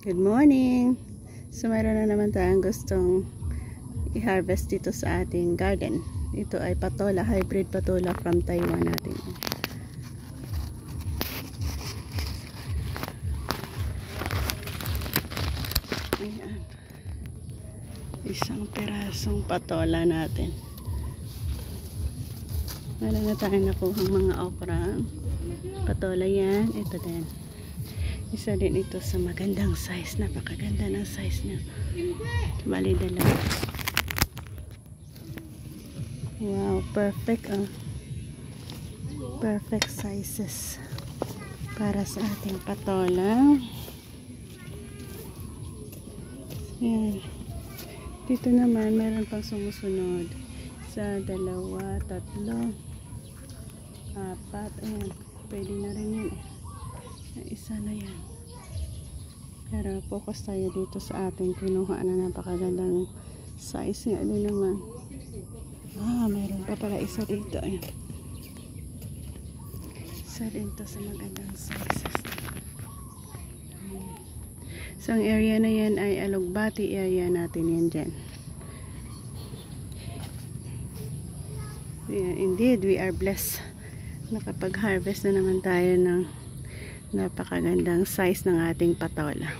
Good morning! So mayroon na naman tayong gustong i-harvest dito sa ating garden. Ito ay patola, hybrid patola from Taiwan natin. Ayan. Isang pirasong patola natin. Meron na tayong nakuhang mga okra. Patola yan. Ito din. Isa din ito sa magandang size. Napakaganda ng size niya. Bali dalawa. Wow, perfect. Perfect sizes para sa ating patola. Yan. Dito naman meron pang sumusunod. Sa dalawa, tatlo, apat. Ayan. Pwede na rin yun. Isa na yan. Pero focus tayo dito sa ating kinuha na napakagandang size nga din naman. Mayroon pa pala isa dito. Ayan. Isa din to sa magandang sizes. So ang area na yan ay Alugbati area natin yan dyan. Yeah, indeed, we are blessed. Nakapag-harvest na naman tayo ng napakagandang size ng ating patola.